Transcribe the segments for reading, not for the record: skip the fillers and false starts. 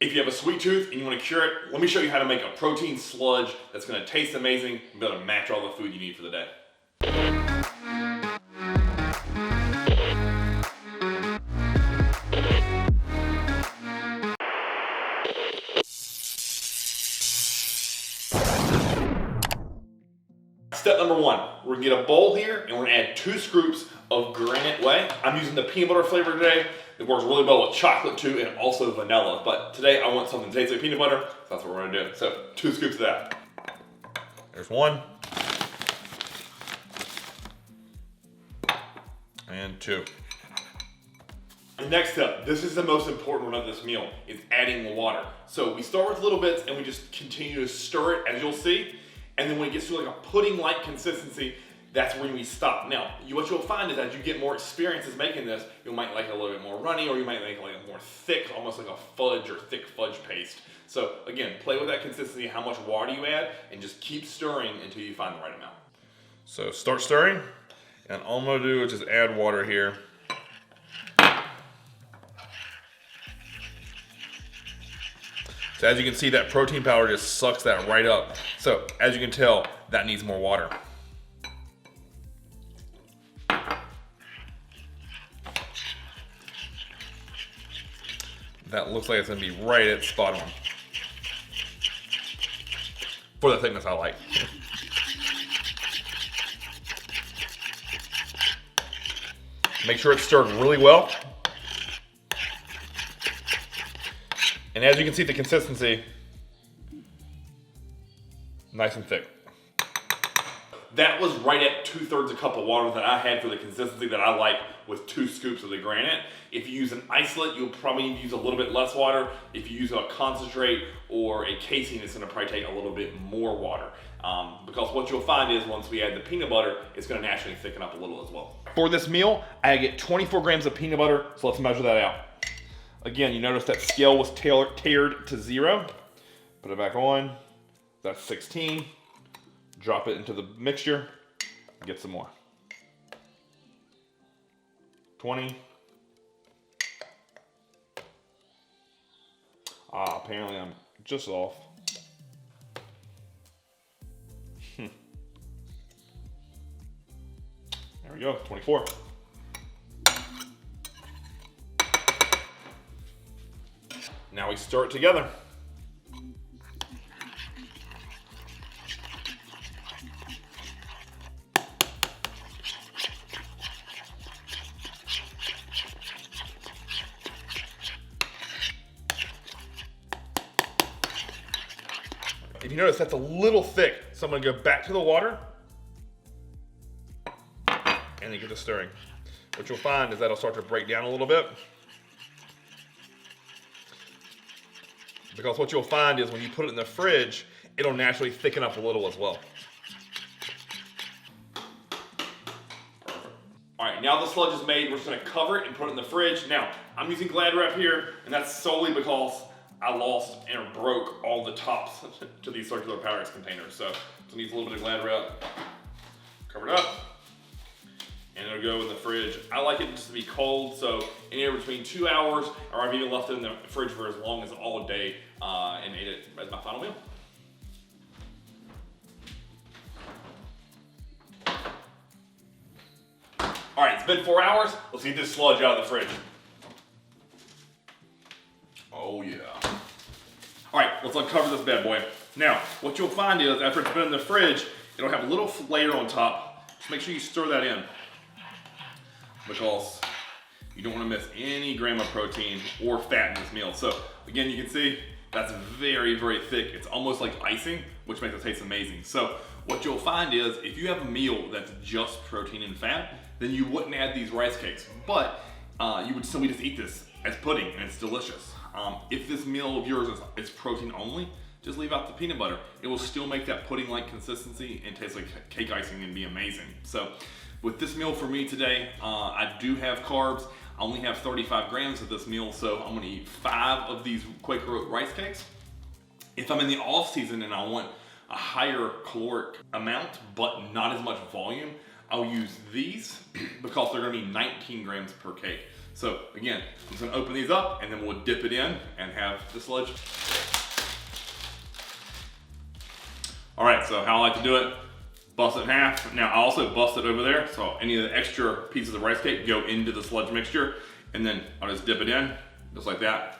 If you have a sweet tooth and you want to cure it, let me show you how to make a protein sludge that's going to taste amazing and be able to match all the food you need for the day. Step number one, we're gonna get a bowl here and we're gonna add 2 scoops of Granite Whey. I'm using the peanut butter flavor today. It works really well with chocolate too and also vanilla. But today I want something that tastes like peanut butter, so that's what we're gonna do. So 2 scoops of that. There's 1. And 2. The next step, this is the most important one of this meal, is adding water. So we start with little bits and we just continue to stir it, as you'll see. And then when it gets to like a pudding-like consistency, that's when we stop. Now, what you'll find is as you get more experiences making this, you might like it a little bit more runny, or you might make it like a more thick, almost like a fudge or thick fudge paste. So again, play with that consistency, how much water you add, and just keep stirring until you find the right amount. So start stirring, and all I'm gonna do is just add water here. So as you can see, that protein powder just sucks that right up. So as you can tell, that needs more water. That looks like it's gonna be right at spot on. For the thickness I like. Make sure it's stirred really well. And as you can see, the consistency, nice and thick. That was right at 2/3 a cup of water that I had for the consistency that I like with 2 scoops of the Granite. If you use an isolate, you'll probably need to use a little bit less water. If you use a concentrate or a casing, it's gonna probably take a little bit more water. Because what you'll find is once we add the peanut butter, it's gonna naturally thicken up a little as well. For this meal, I get 24 grams of peanut butter, so let's measure that out. Again, you notice that scale was tiered to 0. Put it back on. That's 16. Drop it into the mixture. Get some more. 20. Apparently I'm just off. There we go, 24. Now we stir it together. If you notice, that's a little thick, so I'm gonna go back to the water and then get the stirring. What you'll find is that'll start to break down a little bit. Because what you'll find is when you put it in the fridge, it'll naturally thicken up a little as well. All right, now the sludge is made, we're just gonna cover it and put it in the fridge. Now, I'm using Glad Wrap here, and that's solely because I lost and broke all the tops to these circular Pyrex containers. So it needs a little bit of Glad Wrap. Cover it up, and it'll go in the fridge. I like it just to be cold, so anywhere between 2 hours, or I've even left it in the fridge for as long as all day and ate it as my final meal. All right, it's been 4 hours. Let's get this sludge out of the fridge. Oh yeah. All right, let's uncover this bad boy. Now, what you'll find is after it's been in the fridge, it'll have a little layer on top. Just make sure you stir that in, because you don't want to miss any gram of protein or fat in this meal. So again, you can see that's very, very thick. It's almost like icing, which makes it taste amazing. So what you'll find is if you have a meal that's just protein and fat, then you wouldn't add these rice cakes, but you would still just eat this as pudding, and it's delicious. If this meal of yours is protein only, just leave out the peanut butter. It will still make that pudding-like consistency and taste like cake icing and be amazing. So with this meal for me today, I do have carbs. I only have 35 grams of this meal, so I'm gonna eat 5 of these Quaker Oat rice cakes. If I'm in the off season and I want a higher caloric amount, but not as much volume, I'll use these because they're gonna be 19 grams per cake. So again, I'm just gonna open these up and then we'll dip it in and have the sludge. All right, so how I like to do it, bust it in half. Now I also bust it over there, so any of the extra pieces of rice cake go into the sludge mixture, and then I'll just dip it in, just like that.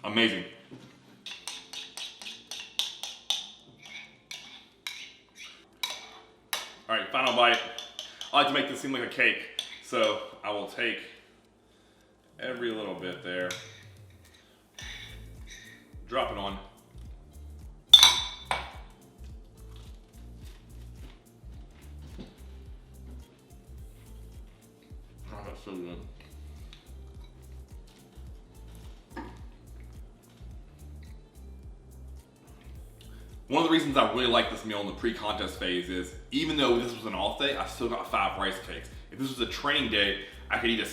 Amazing. All right, final bite. I like to make this seem like a cake, so I will take every little bit there, drop it on. Oh, that's so good. One of the reasons I really like this meal in the pre-contest phase is, even though this was an off day, I still got 5 rice cakes. If this was a training day, I could eat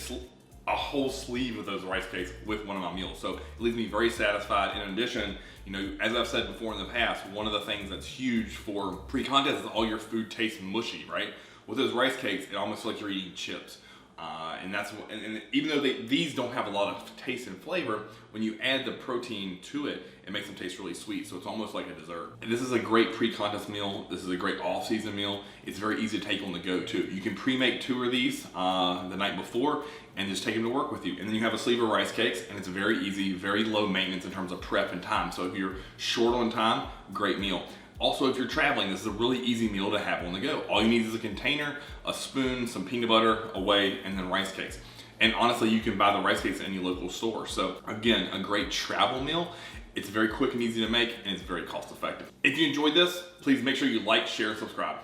a whole sleeve of those rice cakes with one of my meals. So it leaves me very satisfied. In addition, you know, as I've said before in the past, one of the things that's huge for pre-contest is all your food tastes mushy, right? With those rice cakes, it almost feels like you're eating chips. And even though these don't have a lot of taste and flavor, when you add the protein to it, it makes them taste really sweet. So it's almost like a dessert. And this is a great pre-contest meal. This is a great off-season meal. It's very easy to take on the go too. You can pre-make 2 of these the night before and just take them to work with you. And then you have a sleeve of rice cakes, and it's very easy, very low maintenance in terms of prep and time. So if you're short on time, great meal. Also, if you're traveling, this is a really easy meal to have on the go. All you need is a container, a spoon, some peanut butter, a whey, and then rice cakes. And honestly, you can buy the rice cakes at any local store. So again, a great travel meal. It's very quick and easy to make, and it's very cost effective. If you enjoyed this, please make sure you like, share, and subscribe.